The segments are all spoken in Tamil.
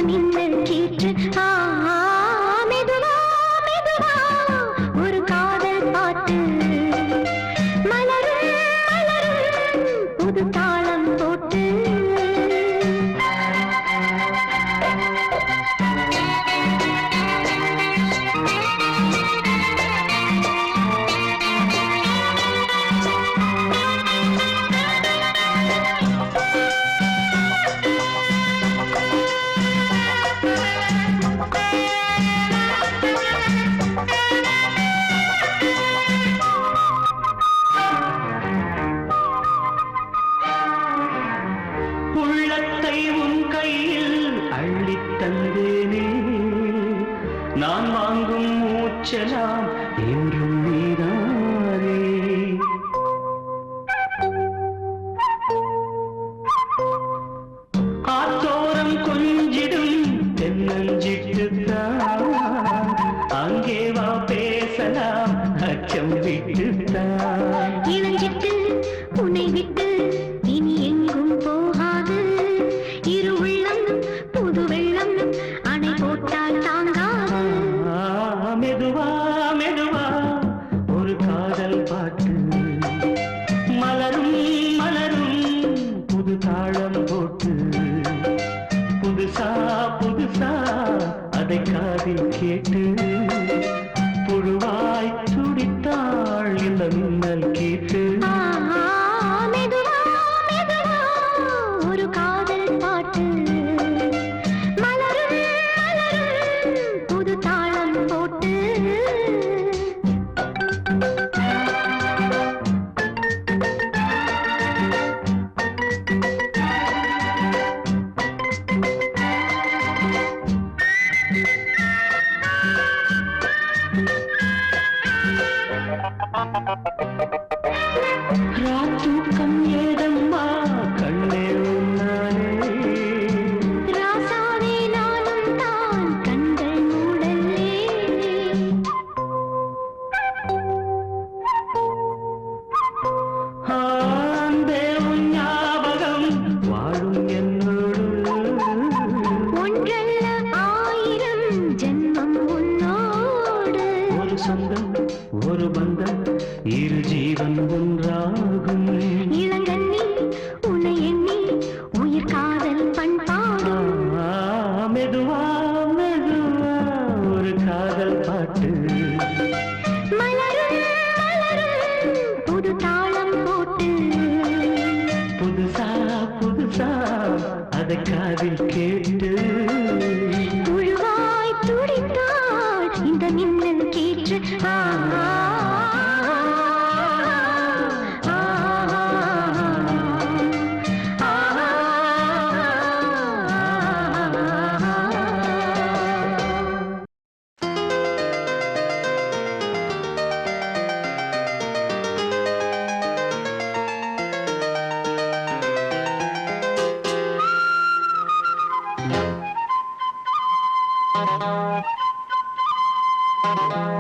மின்னல் கீற்று மெதுவா மெதுவா ஒரு காதல் பாட்டு மலரும் மலரும் புது தாளம் போட்டு நான் வாங்கும் மூச்சலாம் என்றும் நீதானே ஆத்தோரம் கொஞ்சிடும் தென்னஞ்சிட்டுத்தான் அங்கே வா பேசலாம் அச்சம் விட்டுத்தான் இளஞ்சிட்டு உன்னை விட்டு இனி எங்கும் போகாது இரு உள்ளம் புது வெள்ளம் அணை போட்டால் தாங்காது மெதுவா மெதுவா ஒரு காதல் பாட்டு மலரும் மலரும் புது தாளம் போட்டு புதுசா புதுசா அதை காதில் கேட்டு புழுவாய் துடித்தாள் இந்த மின்னல் கேட்டு மெதுவா மெதுவா ஒரு காதல் பாட்டு மலரும் மலரும் புது தாளம் போட்டு ராத்தூக்கம் ஏதம்மா கண்ணே உன்னாலே ராசாவே நானும் தான் கண்கள் மூடல்லே அன்பே உன் ஞாபகம் வாழும் என்னோடு ஒன்றல்ல ஆயிரம் ஜென்மம் உன்னோடு ஒரு சொந்தம் ஒரு பந்தம் இரு ஜீவன் ஒன்றாகும் இளங்கண்ணி உன்னை எண்ணி உயிர் காதல் பண்பாடும் மெதுவா மெதுவா ஒரு காதல் பாட்டு மலரும் மலரும் புது தாளம் போட்டு புதுசா புதுசா அதை காதில் கேட்டு புழுவாய் துடித்தாள் இந்த மின்னல் கீற்று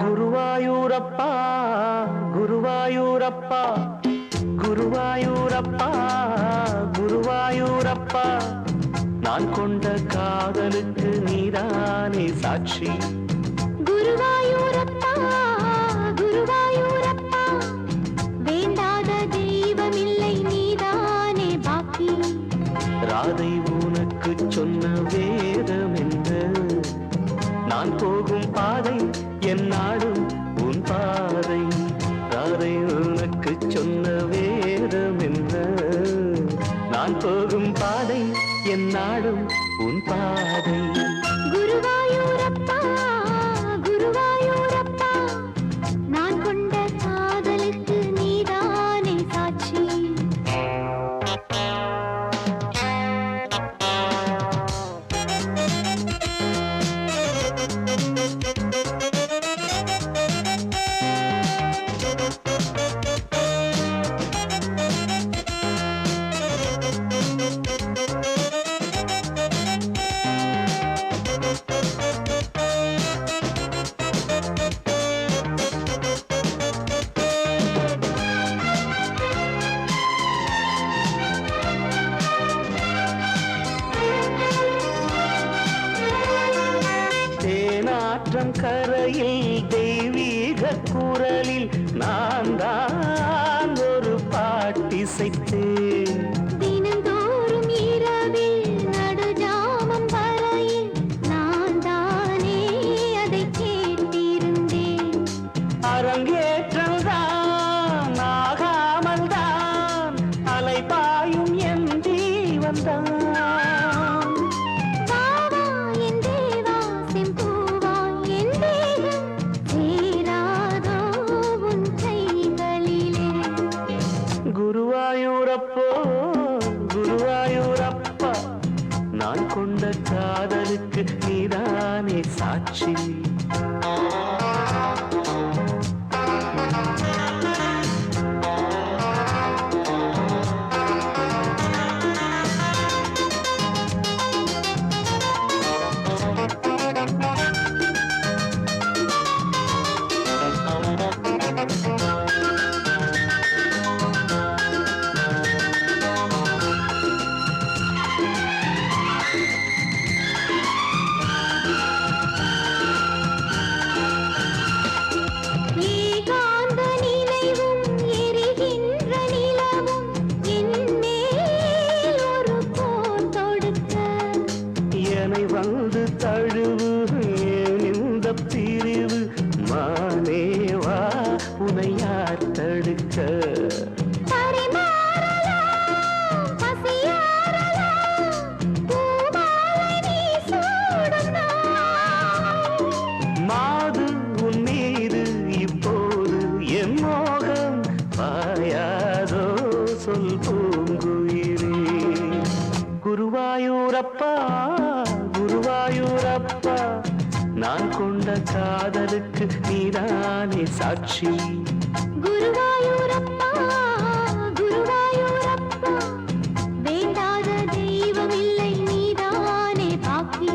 குருவாயூரப்பா குருவாயூரப்பா குருவாயூரப்பா குருவாயூரப்பா நான் கொண்ட காதலுக்கு நீதானே சாட்சி குருவாயூரப்பா குருவாயூரப்பா வேண்டாத தெய்வமில்லை நீதானே பாக்கி ராதை உனக்கு சொன்ன வேதம் என்ன நான் போகும் பாதை என் நாடும் உன் பாதை ராதை உனக்கு சொன்ன வேதம் என்ன நான் போகும் பாதை என் நாடும் உன் பாதை குருவாயூரப்பா குருவாயூரப்பா நான் கொண்ட காதலுக்கு நீதானே சாட்சி ஆற்றம் கரையில் தெய்வீக குரலில் நான் தான் ஒரு பாட்டிசைத்தேன். தினந்தோறும் இரவில் நடுஜாமம் வரையில் நான் தானே அதை கேட்டிருந்தேன். அரங்கேற்றம்தான் ஆகாமல் தான் அலைபாயும் என் ஜீவன்தான். குருவாயூரப்போ குருவாயூரப்பா, நான் கொண்ட காதலுக்கு நீதானே சாட்சி. வந்து தழுவு இந்த பிரிவு மானேவா உனை யார் தடுக்க. மாது உன் மீது இப்போது என் மோகம் பாயாதோ சொல் பூங்குயிரே. குருவாயூரப்பா குருவாயூரப்பா, நான் கொண்ட காதலுக்கு நீதானே சாட்சி. குருவாயூரப்பா குருவாயூரப்பா, வேண்டாத தெய்வம் இல்லை நீதானே பாக்கி.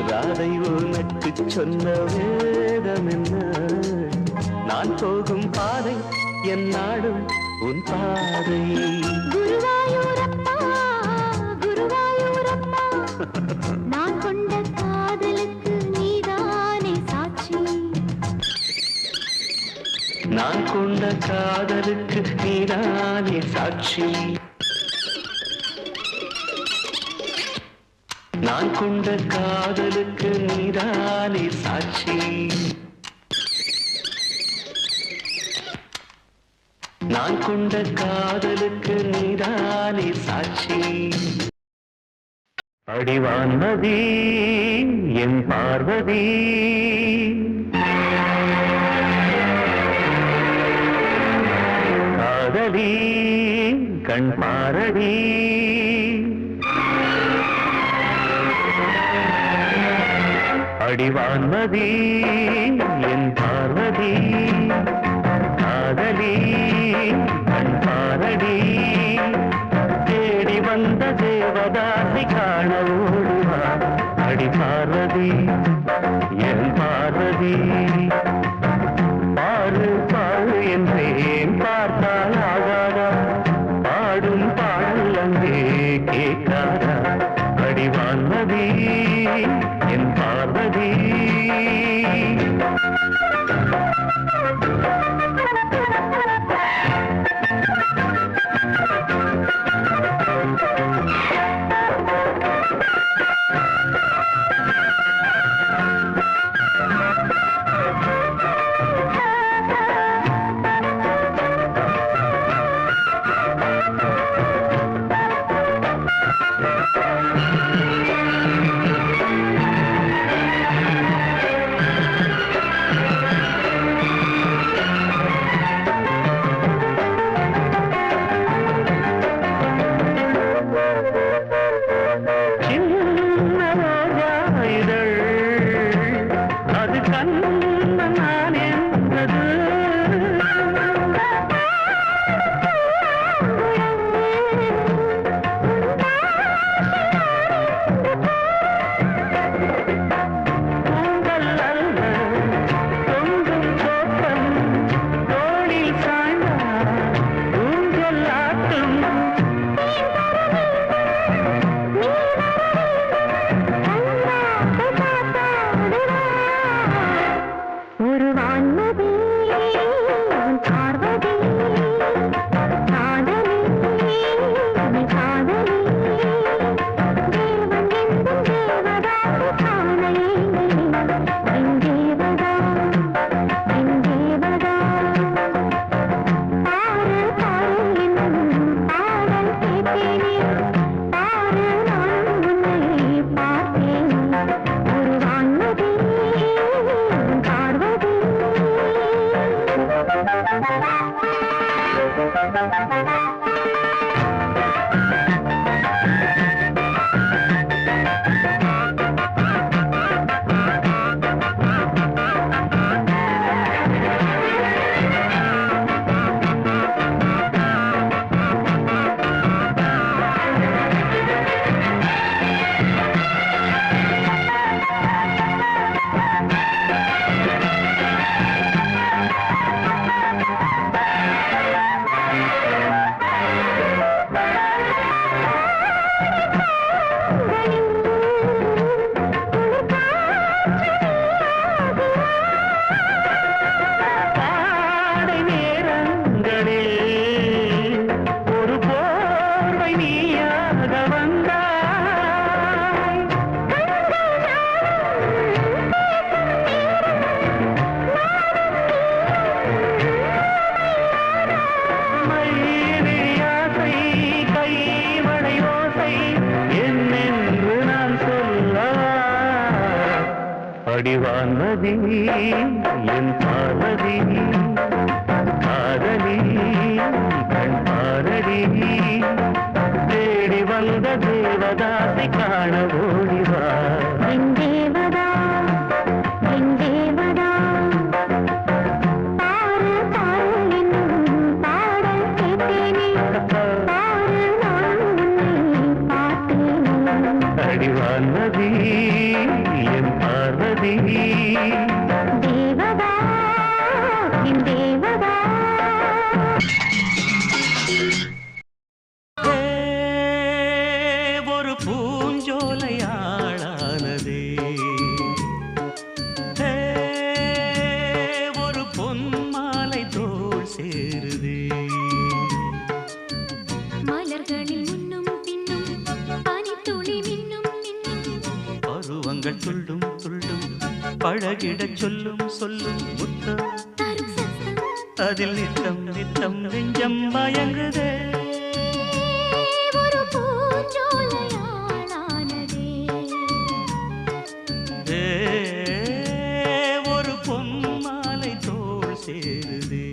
ராதை உனக்கு சொன்ன வேதம் என்ன? நான் போகும் பாதை என் நாடும் உன் பாதை. குருவாயூரப்பா குருவாயூரப்பா, நான் கொண்ட காதலுக்கு நீதானே சாட்சி. நான் கொண்ட காதலுக்கு நீதானே சாட்சி. நான் கொண்ட காதலுக்கு நீதானே சாட்சி. நான் கொண்ட காதலுக்கு நீதானே சாட்சி. அடிவான்மதி என் பார்வதி, காதலி கண் பாரடி. அடிவான்மதி என் பார்வதி, காதலி கண் பாரடி. தேடி வந்த தேவதாசி காண ஓடுவா. அடி பார்வதி என் பார்வதி, பாரு பாரு என்றேன் பார்த்தால் ஆகாதா, பாடும் பாடல் அங்கே கேட்காதா. அடிவான்மதி என் பார்வதி. அடிவான்மதி என் பார்வதி காதலி கண் பாரடி தேடி வந்த தேவதாசை காண ஓடிவா என் தேவதா என் தேவதா பாரு பாரு என்னும் பாடல் கேட்டேனே பாரு நான் உன்னை பார்த்தேனே அடிவான்மதி என் பார்வதி தேவதா என் தேவதா ஒரு பூஞ்சோலையாளானதே ஒரு பொன்மாலை தோள் சேருதே மலர்களில் முன்னும் பின்னும் பனித்துளி மின்னும் மின்னும் பருவங்கள் துள்ளும் துள்ளும் பழகிடச் சொல்லும் சொல்லும் முத்தம் தரும் சத்தம் அதில் நித்தம் நித்தம் நெஞ்சம் மயங்குதே ஒரு பூஞ்சோலையாளானதே ஒரு பொன்மாலை தோள் சேருதே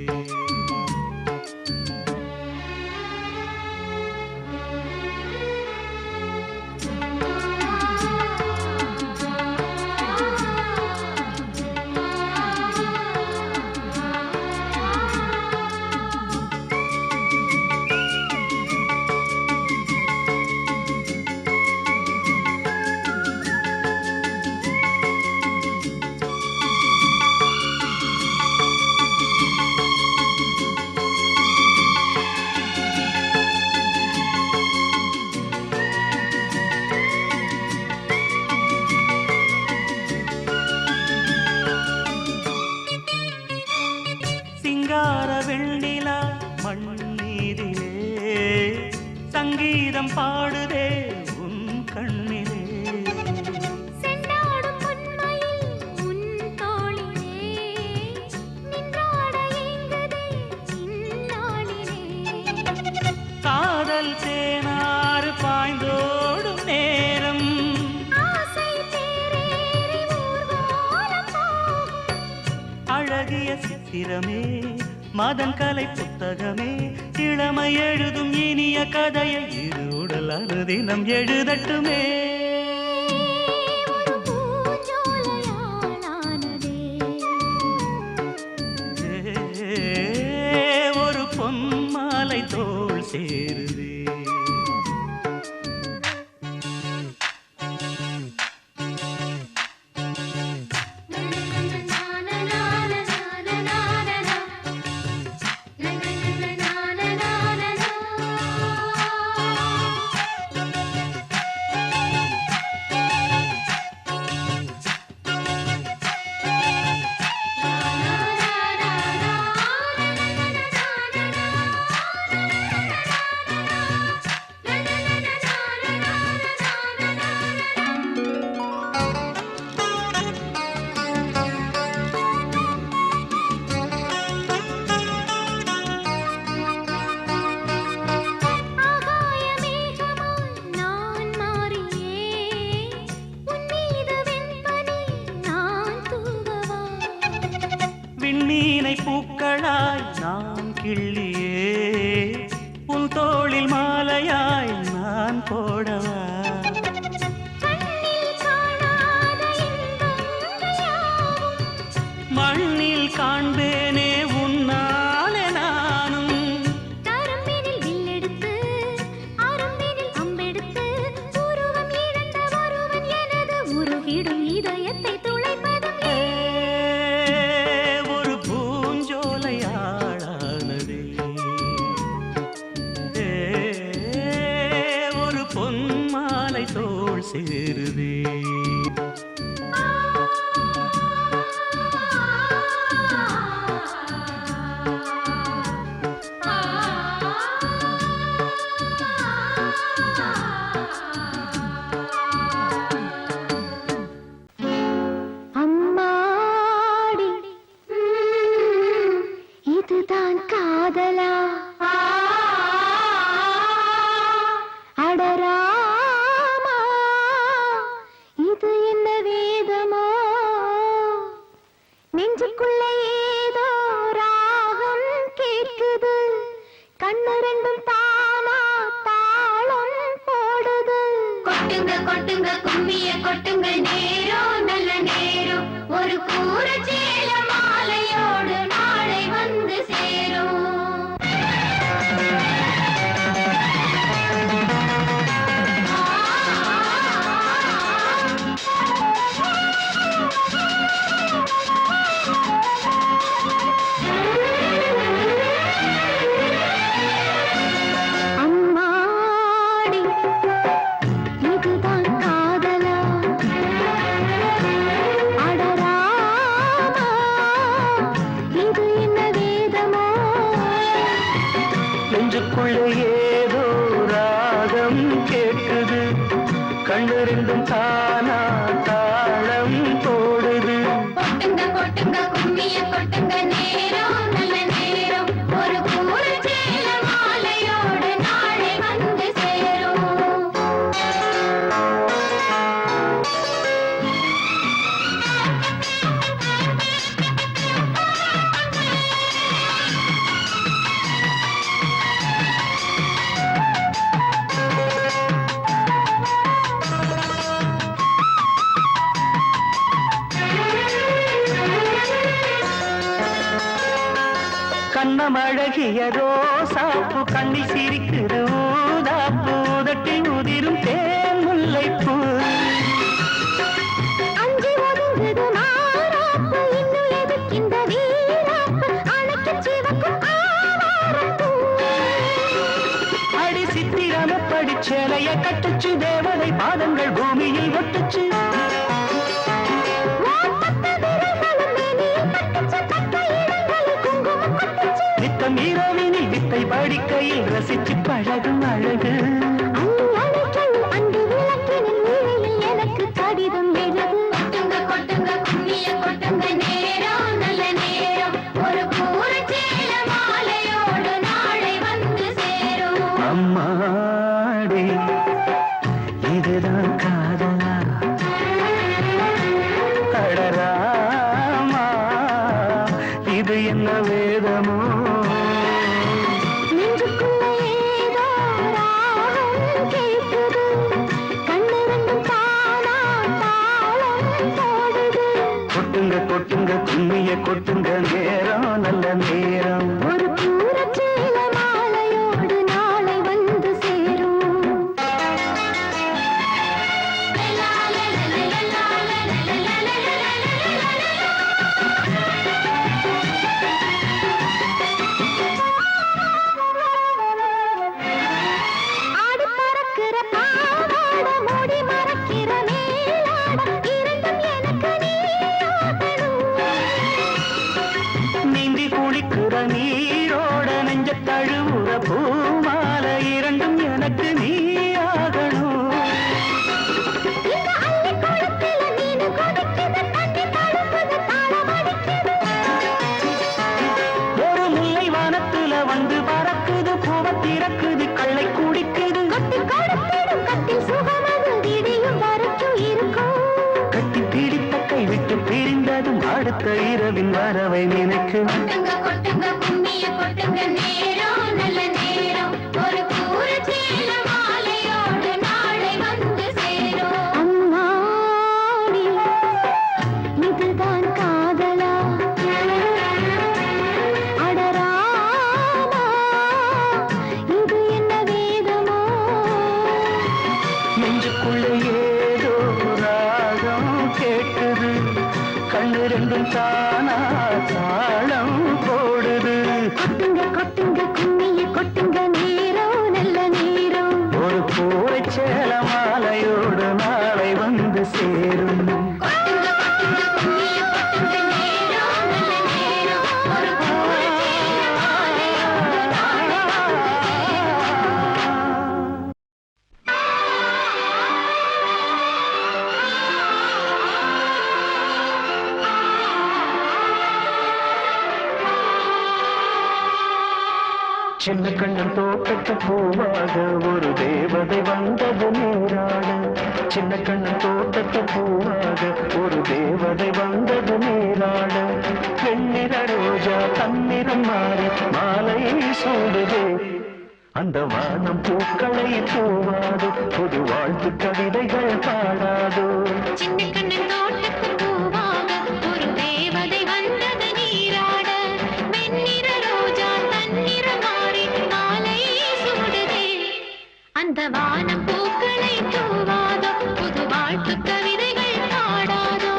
சிங்கார வெண்ணிலா மண்ணீரிலே சங்கீதம் பாடுதே உன் கண்ணிலே செண்டாடும் பொன்மயில் உன் தோளிலே நின்றாட ஏங்குதே இந்நாளிலே காதல் தேனாறு பாய்ந்தோடும் நேரம் ஆசை தேரேறி ஊர்வலம் போகும் அழகிய சித்திரமே மதன் கலை புத்தகமே இளமை எழுதும் இனிய கதையை இரு உடல் அனுதினம் எழுதட்டுமே ஒரு பூஞ்சோலையாளானதே ஒரு பொன்மாலை தோள் சேருதே ஆகாய மேகமாய் நான் மாறியே உன் மீது வெண்பனி நான் தூவவா விண்மீனை பூக்களாய் நான் கிள்ளியே உன் தோளில் மாலையாய் நான் போடவா கண்ணில் காணாத இன்பங்கள் யாவும் மண்ணில் காண்பேனே உன்னாலே நானும் கரும்பினில் வில்லெடுத்து அரும்பினில் அம்பெடுத்து உருவம் இழந்த ஒருவன் எனது உருகிடும் இதயத்தை துளைப்பதும் ஒரு பூஞ்சோலையாளானதே ஒரு பொன்மாலை தோள் சேருதே நெஞ்சுக்குள்ள ஏதோ ராகம் கேட்குது கண்ணு ரெண்டும் தானா தாளம் போடுது கொட்டுங்க கொட்டுங்க கும்மிய கொட்டுங்க நேரம் நல்ல நேரம் ஒரு கூற சேல மாலையோடு நாளை வந்து சேரும் ஏதோ ராகம் கேட்குது கண்ணு ரெண்டும் தானா தாளம் போடுது கொட்டுங்க கொட்டுங்க கும்மிய கொட்டுங்க நேரம் நல்ல நேரம் ஒரு கூற சேல மாலையோடு நாளை வந்து சேரும் கண்ணமழகிய ரோசாப்பு கண்ணில் சிரிக்குது ஊதாப்பு உதட்டில் உதிரும் தேன் முல்லைப்பூ அஞ்சி ஒதுங்குது மாறாப்பு இன்னும் எதுக்கிந்த வீராப்பு அணைக்கு சிவக்கும் ஆவாரப்பூ அடி சித்திரம படிச்சேலைய கட்டுச்சு தேவதை பாதங்கள் பூமியில் ஒட்டுச்சு நித்தம் இரவினில் வித்தை படிக்கையில் ரசிச்சு பழகும் அழகு அன்று விளக்கினில் நிலையில் எனக்கு கடிதம் எழுது கொட்டுங்க கொட்டுங்க கும்மிய கொட்டுங்க நேரம் நல்ல நேரம் ஒரு கூற சேல மாலையோடு நாளை வந்து சேரும் அம்மாடி இதுதான் காதலா அடராமா இது என்ன வேதமோ நெஞ்சுக்குள்ள ஏதோ ராகம் கேட்குது கண்ணு ரெண்டும் தானா தாளம் போடுது கொட்டுங்க கொட்டுங்க கும்மிய கொட்டுங்க நேரம் நல்ல நேரம் ஒரு கூற சேல மாலையோடு நாளை வந்து சேரும் ஆடி பறக்கிற பாவாட மூடி மறக்கிற மேலாட இரண்டும் எனக்கு நீயாகணும் நீந்தி குளிக்கிற நீரோட நெஞ்ச தழுவுற பூமால இரண்டும் எனக்கு நீயாகணும் இந்த அள்ளி குளத்தில மீன் கொதிக்குது தண்ணி தழும்புது தாளம் அடிக்குது ஒரு முல்லை வானத்துல வந்து பறக்குது பூவ திறக்குது கள்ளை குடிக்குது கொட்டி கொடுத்திடும் கட்டில் சுகமது விடியும் வரைக்கும் இருக்கும் கட்டி பிடித்த கை விட்டு பிரிந்ததும் அடுத்த இரவின் வரவை நினைக்கும் கொட்டுங்க கொட்டுங்க கும்மிய கொட்டுங்க நேரம் நல்ல நேரம் ஒரு கூற சேல மாலையோடு நாளை வந்து சேரும் அம்மாடி இதுதான் காதலா அடராமா இது என்ன வேதமோ நெஞ்சுக்குள்ள ஏதோ ராகம் கேட்குது கண்ணு ரெண்டும் தானா தாளம் போடுது கொட்டுங்க கொட்டுங்க கும்மிய கொட்டுங்க நேரம் நல்ல நேரம் ஒரு கூரை சேல மாலையோடு நாளை வந்து சேரும் கொட்டுங்க கொட்டுங்க கும்மிய கொட்டுங்க நேரம் நல்ல நேரம் ஒரு கூற சேல மாலையோடு நாளை வந்து சேரும் சின்ன கண்ணன் தோட்டத்து பூவாக ஒரு தேவதை வந்தது நீராட. சின்ன கண்ணன் தோட்டத்து பூவாக ஒரு தேவதை வந்தது நீராட. வெண்ணிற ரோஜா தன்னிறம் மாறி மாலையை சூடுதே. அந்த வானம் பூக்களை தூவாது, புது வாழ்த்து கவிதைகள் பாடாதோ. சின்ன கண்ணன் தோட்டத்து பூவாக ஒரு தேவதை வந்தது நீராட. வெண்ணிற ரோஜா தன்னிறம் மாறி மாலையை சூடுதே. அந்த வானம் பூக்களை தூவாதோ, புது வாழ்த்து கவிதைகள் பாடாதோ.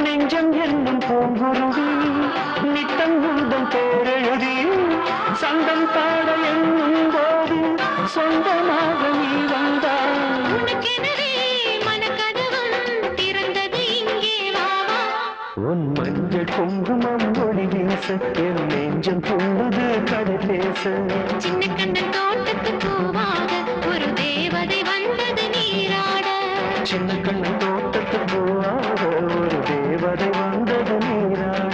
நெஞ்சம் என்னும் பூங்குருவி நித்தம் உந்தம் பேரெழுதி சந்தம் பாட என்னும் போது சொந்தமாக நீ வந்தாய். உன் மஞ்சள் குங்குமம் ஒளி வீச என் நெஞ்சம் துள்ளுது கதை பேச. சின்ன கண்ணன் தோட்டத்து பூவாக ஒரு தேவதை வந்தது நீராட. சின்ன கண்ணன் தோட்டத்து பூவாக ஒரு தேவதை வந்தது நீராட.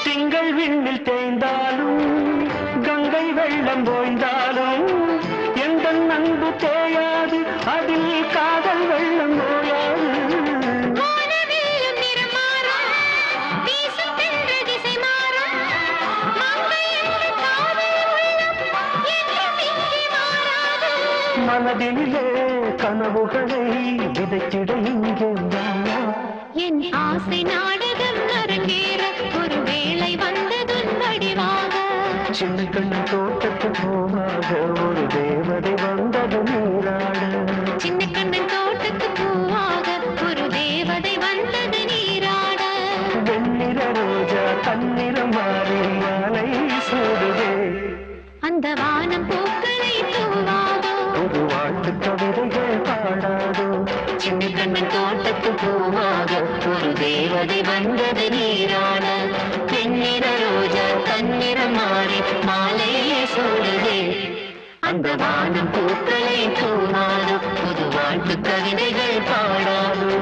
திங்கள் விண்ணில் தேய்ந்தாலும் கங்கை வெள்ளம் ஓய்ந்தாலும் எந்த அன்பு தேயாது, அதில் காதல் வெள்ளம் ஓயாது. மனதிலே கனவுகளை விதைத்திட இங்கே என் ஆசை நாடகம் அரங்கேற ஒரு வேளை வந்ததுன் வடிவாக. சின்ன கண்ணன் தோட்டத்து பூவாக ஒரு தேவதை வந்தது நீராட. சின்ன கண்ணன் தோட்டத்து பூவாக ஒரு தேவதை வந்தது நீராட. வெண்ணிற ரோஜா தன்னிறம் மாறி மாலை சூடுதே. அந்த வானம் பூக்களை தூவாதோ, புது வாழ்த்து கவிதைகள் பாடாதோ. சின்ன கண்ணன் தோட்டத்து பூவாக ஒரு தேவதை வந்தது நீராட. வெண்ணிற ரோஜா தன்னிறம் மாறி மாலையை சூடுதே. அந்த வானம் பூக்களை தூவாதோ, புது வாழ்த்து கவிதைகள் பாடாதோ.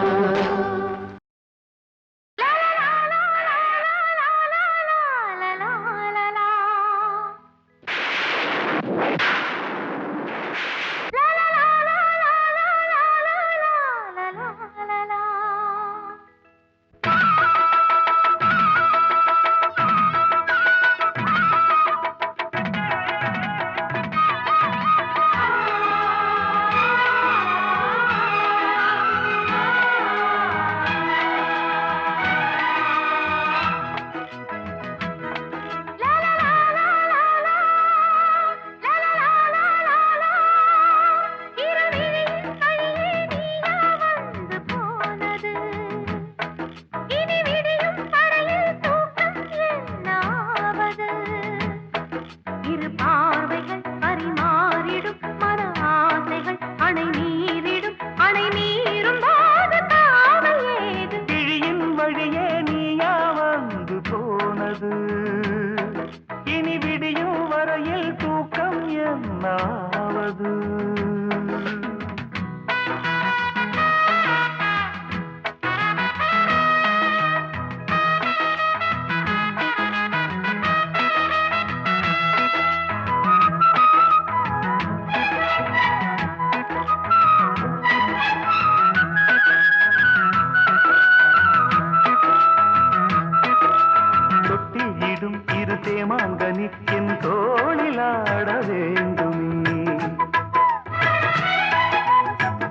தேமாங்கனி என் தோளிலாட வேண்டுமே.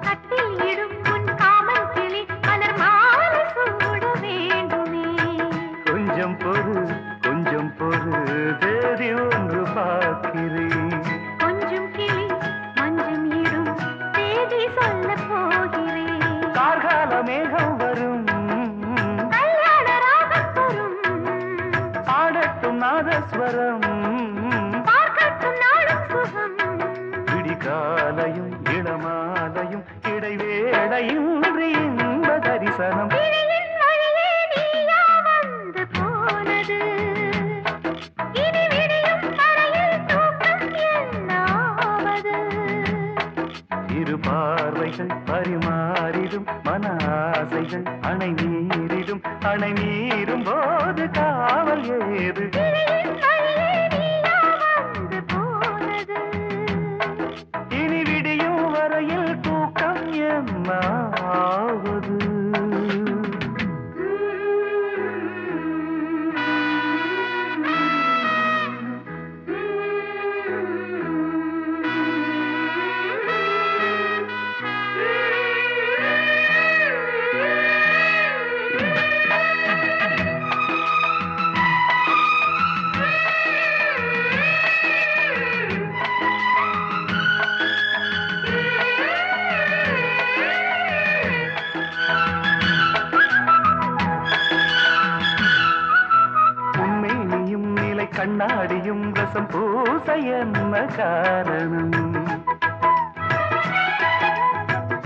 கட்டில் இடும் உன் காமன் கிளி மலர் மாலை சூட வேண்டுமே. கொஞ்சம் பொறு தேதி ஒன்று பார்க்கிறேன். கொஞ்சம் கிளி மஞ்சம் இடும் தேதி சொல்ல போகிறேன். கார்கால மேகம் வரும், கல்யாண ராகம் வரும், பாடட்டும் நாதஸ்வரம், பார்க்கட்டும் நாளும் சுகம். விடிகாலையும் இளமாலையும் இடைவேளையும் இன்ப தரிசனம். விழியின் வழியே நீயா வந்து போனது. இனி விடியும் வரையில் தூக்கம் என்னாவது? இரு பார்வைகள் பரிமாறிடும் மன ஆசைகள் அணை மீறும் போது காவல் ஏது? விழியின் வழியே நீயா வந்து போனது. இனி விடியும் வரையில் தூக்கம் என்னாவது? உண்மையும் நிலை கண்ணாடியும் ரசம் பூச என்ன காரணம்?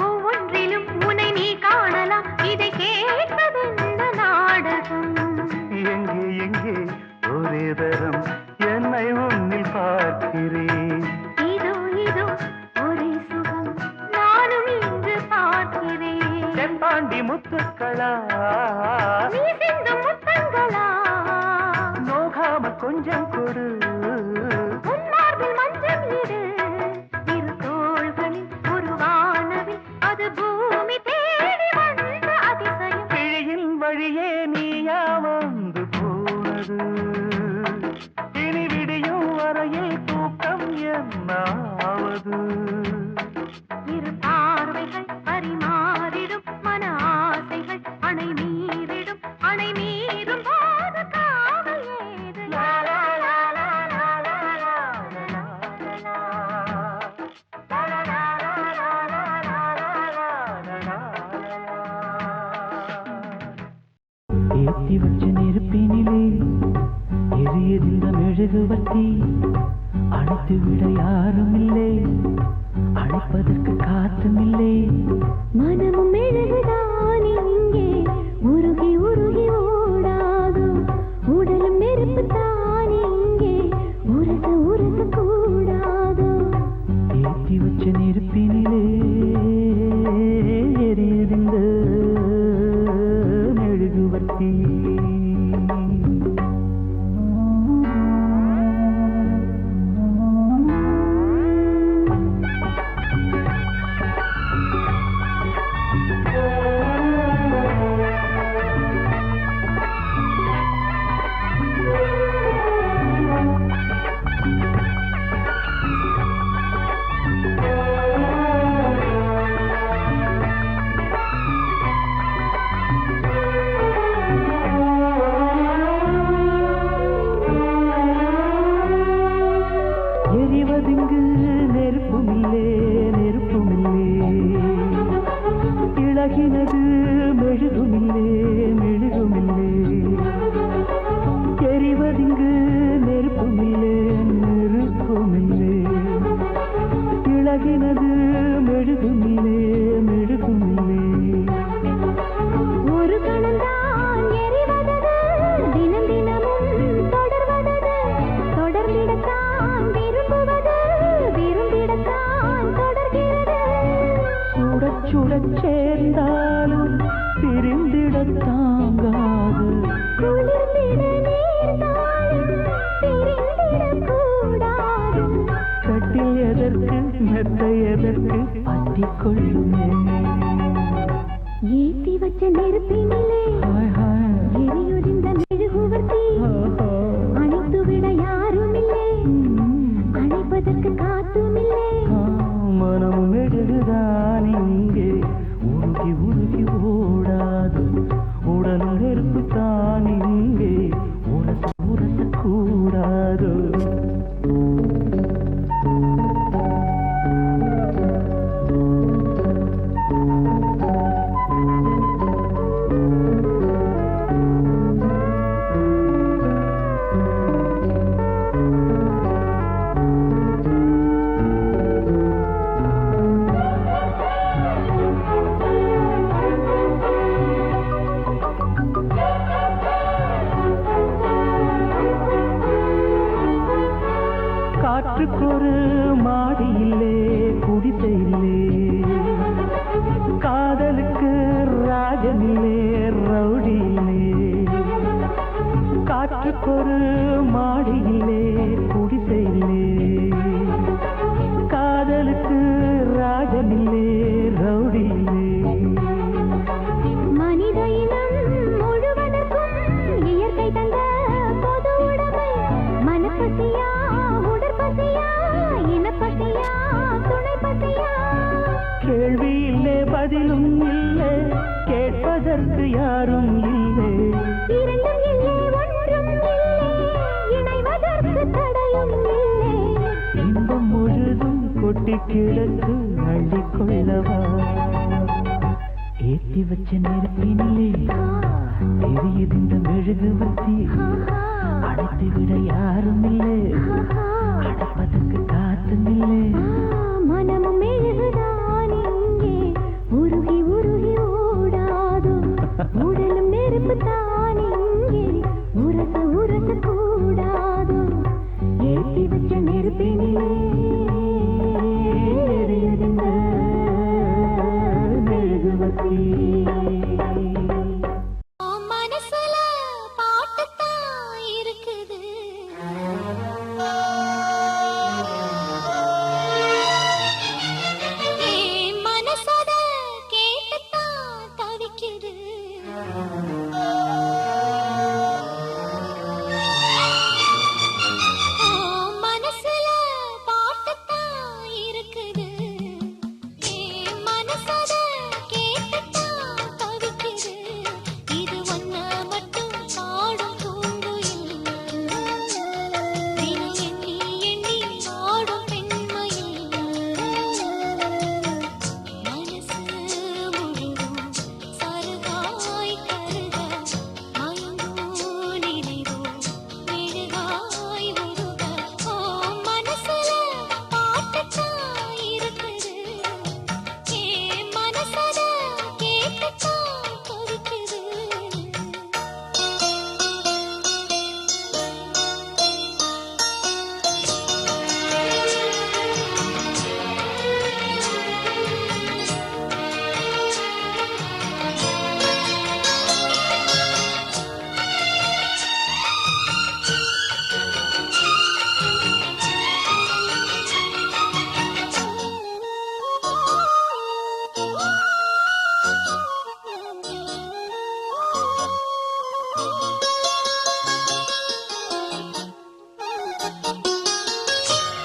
ஒவ்வொன்றிலும் உன்னை நீ காணலாம். இதை கேட்பதென்ன நாடகம்? எங்கே ஒரே தரம் என்னை உன்னில் பார்க்கிறேன். இதோ ஒரே சுகம் நானும் இன்று பார்க்கிறேன். செம்பாண்டி முத்துக்களா நீ சிந்தும் முத்தங்களா? நோகாம கொஞ்சம் கொடு. உன் மார்பில் மஞ்சள் இடு. இரு தோள்களில் ஒரு வானவில் அது பூமி தேடி வந்த அதிசயம். கிழியின் வழியே நீயா வந்து போனது. இனி விடியும் வரையில் தூக்கம் என்னாவது? இரு பார்வைகள் பரிமாறிடும் மன ஆசைகள் அணை மீறும் போது காவல் ஏது? லா, லா, லா, லா, லா, லா, லா, லா, லா, லா. லா, லா, லா, லா, லா, லா, லா, லா, லா, லா. ஏத்தி வச்ச நெருப்பினிலே எரியதிந்த மெழுகுவர்த்தி அணைத்து விட யாரும் இல்லை, அழைப்பதற்கு காத்தும் இல்லை. மனமும் மெழுகுதான் இங்கே உருகி ஓடாதோ. உடலும் நெருப்பு தான் இங்கே உரச கூடாதோ. ஏத்தி வச்ச நெருப்பினிலே எரியதிந்த மெழுகுவர்த்தி. எரிவதிங்கு நெருப்புமில்லே, இழகினது மெழுகுமில்லே. எரிவதிங்கு நெருப்புமில்லே, இழகினது மெழுகுமில்லே. ஒரு கணந்தான் எரிவதது தினமும் தொடர்வதது. தொடர்ந்திடத்தான் விரும்பிடத்தான் தொடர்கிறது. சுடச் சேர்ந்தாலும் பிரிந்திடத் தாங்காது. குளிர்ந்திட நேர்ந்தாலும் பிரிந்திடக்கூடாது. கட்டில் எதற்கு மெத்தை எதற்கு காற்றுக்கொரு மாடியிலே குடிசையிலே காதலுக்கு ராஜனிலே ரவுடியிலே மனித இனம் முழுவதற்கும் இயற்கை தந்த பொது உடைமை மனப்பசியா உடற்பசியா இனப்பசியா துணை பசியா கேள்வி இல்லை பதிலும் இல்லை கேட்பதற்கு யாரும் இல்லை இரண்டும் இல்லை ஒன்றும் இல்லை இணைவதற்கு தடையும் இல்லை இன்பம் முழுதும் கொட்டி கிடக்கு அள்ளிக்கொள்ளவா ஏற்றி வச்ச நெருப்பினிலே எரியுது இந்த மெழுகுவர்த்தி அடைத்து விட யாரும் இல்லை அடைப்பதற்கு காத்தும் இல்லை மனமும் மெழுகுதான் இங்கே உருகி உருகி ஓடாதோ உடலும் நெருப்பு தான் இங்கே உரச உரச கூடாதோ ஏற்றி வச்ச நெருப்பினிலே எரியுது இந்த மெழுகுவர்த்தி மனசுல பாட்டுத்தான் இருக்குது மனசோட கேட்டுத்தான் தவிக்குது மனசுல பாட்டுத்தான் இருக்குது மனசோட கேட்டுத்தான் தவிக்குது இது ஒன்ன மட்டும் பாடும் தூங்குயில் தினம் எண்ணி எண்ணி பாடும் பெண்மையில் மனசு முழுதும் சருகாய் கருக மயங்கும் நினைவோ மெழுகாய் உருக மனசுல பாட்டுத்தான் இருக்குது மனசோட கேட்டுத்தான் தவிக்குது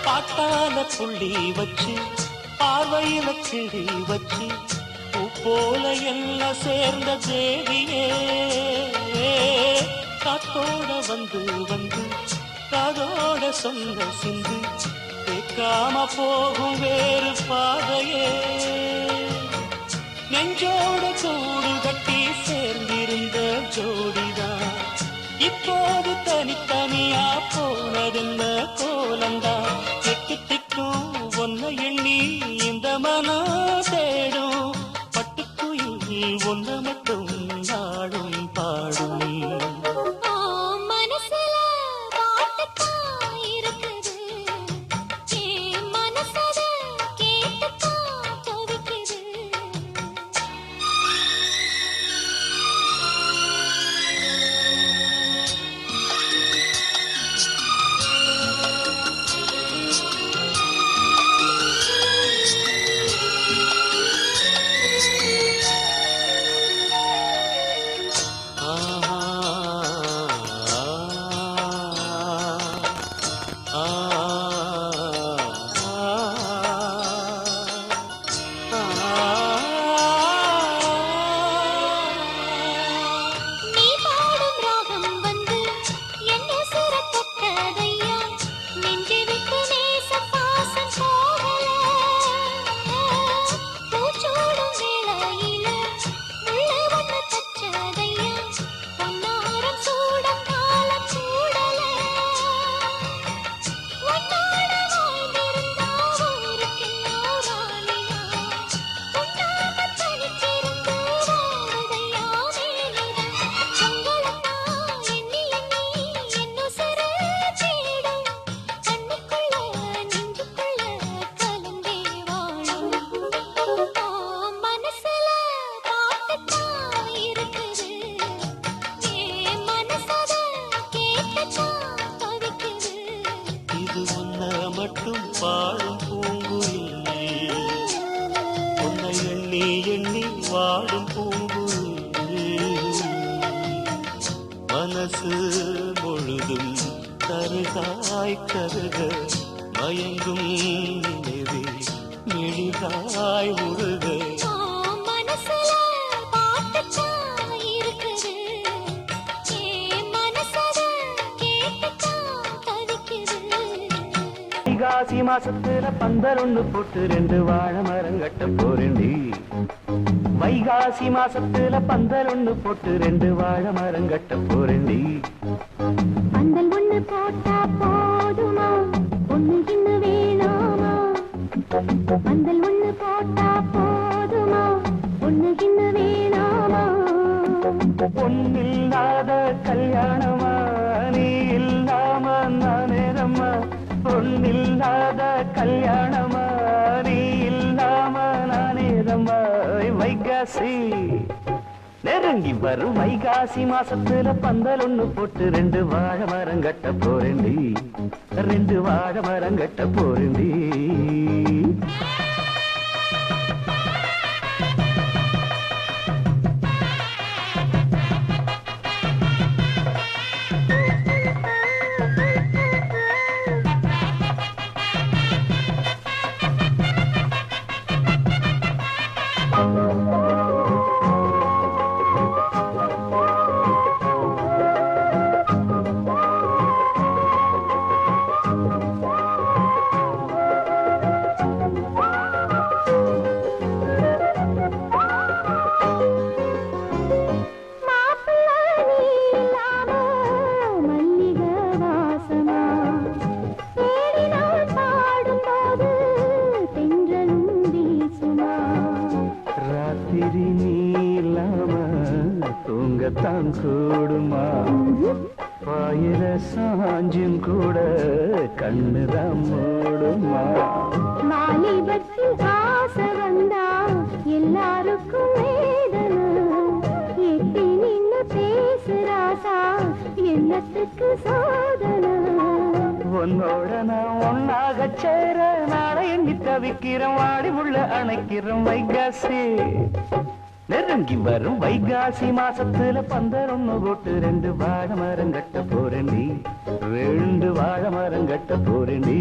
பாட்டால புள்ளி வச்சு பார்வையில கிளி வச்சு பூ போல எல்லாம் சேர்ந்த தேவியே காத்தோட வந்து வந்து காதோட சொந்த சிந்து கேட்காம போகும் வேறு பாதையே நெஞ்சோட கூடு கட்டி சேர்ந்திருந்த ஜோடிதான் இப்போது தனித்தனியா போனதென்ன கோலந்தா திக்கு திக்கும் ஒன்ன எண்ணி இந்த மனம் தேடும் பட்டுக்குயில் ஒன்ன மட்டும் நாடும் பாடும் மனசுல பாட்டுத்தான் இருக்குது மனசோட கேட்டுத்தான் தவிக்குது முழுதும் கருகாய் கருக மயங்கும் நினைவே மிழிகாய் உருக மனசுல பாட்டுத்தான் இருக்குது, என் மனசத கேட்டுத்தான் தவிக்குது. வைகாசி மாசத்துல பந்தல் ஒண்ணு போட்டு 2 வாழை மரம் கட்ட போறேன்டி. வைகாசி மாசத்துல பந்தல் ஒண்ணு போட்டு 2 வாழை மரம் கட்ட போறேன்டி. பந்தல் ஒண்ணு போட்டா போதுமா, ஒண்ணு இன்னும் வேணாமா? பந்தல் ஒண்ணு போட்டா போதுமா, ஒண்ணு இன்னும் வேணாமா? பொன்னில்லாத கல்யாணமா நீ இல்லாம நானேரம்மா. பொன்னில்லாத கல்யாணமா நீ இல்லாம நானேரம்மா. வைகாசி நெருங்கி வரும் வைகாசி மாசத்துல பந்தல் ஒண்ணு போட்டு 2 வாழை மரம் கட்ட போறேன்டி. 2 வாழை மரம் கட்ட போறேன்டி. ராத்திரி நீ இல்லாம தூங்கத்தான் கூடுமா? பாயிர சாஞ்சும் கூட கண்ணுதான் மூடுமா? வாலிபத்தில் ஆசை வந்தா எல்லாருக்கும் வேதனை, எட்டி நின்னு பேசுறாசா என்னத்துக்கு சோதனை? உன்னோட நான் ஒன்னாக சேர நாளை எண்ணி தவிக்கிறேன், வாடி உள்ள அணைக்கிறேன். வைகாசி நெருங்கி வரும் வைகாசி மாசத்துல பந்தல் ஒண்ணு போட்டு 2 வாழை மரம் கட்ட போறேன்டி. 2 வாழை மரம் கட்ட போறேன்டி.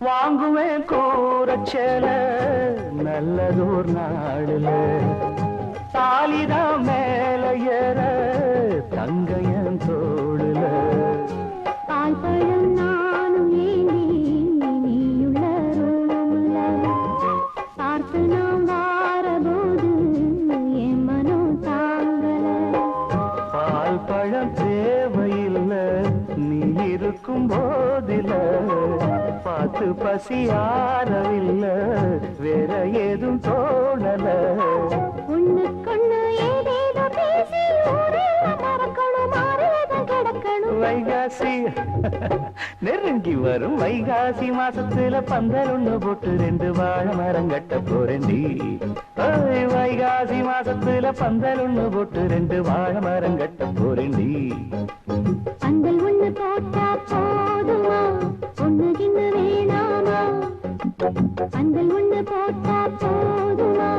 வாங்குவேன் கூரச்சேல நல்லதோர் நாடுல, தாலிதான் மேல ஏற தங்கையன் தோடுல. பால் பழம் நானும் ஏந்தி நீயுள்ள ரோணமுல, பார்த்து நாம் வாரபோது என் மனம் தாங்கல. பால் பழம் தேவையில்லை நீ இருக்கும் போதில, பார்த்து பசி ஆறவில்லை வேற ஏதும் தோணல. ஒண்ணுக்கொண்ணு ஏதேதோ பேசி ஊரெல்லாம் மறக்கணும், மாறேதான் கிடக்கணும். வைகாசி நெருங்கி வரும் வைகாசி மாசத்துல பந்தல் ஒண்ணு போட்டு 2 வாழை மரம் கட்ட போறேன்டி. வைகாசி மாசத்துல பந்தல் ஒண்ணு போட்டு 2 வாழை மரம் கட்ட போறேன்டி. பந்தல் ஒண்ணு போட்டா போதுமா, ஒண்ணு இன்னும் வேணாமா? பந்தல் ஒண்ணு போட்டா போதுமா,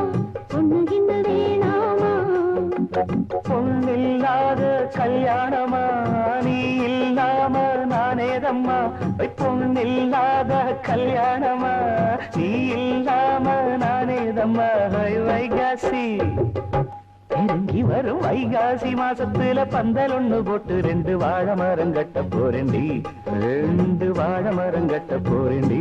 ஒண்ணு இன்னும் வேணாமா? பொன்னில்லாத கல்யாணமா நீ இல்லாம நானேதம்மா. பொன்னில்லாத கல்யாணமா நீ இல்லாம நானேதம்மா. வைகாசி நெருங்கி வரும் வைகாசி மாசத்துல பந்தல் ஒண்ணு போட்டு 2 வாழை மரம் கட்ட போறேன்டி. 2 வாழை மரம் கட்ட போறேன்டி.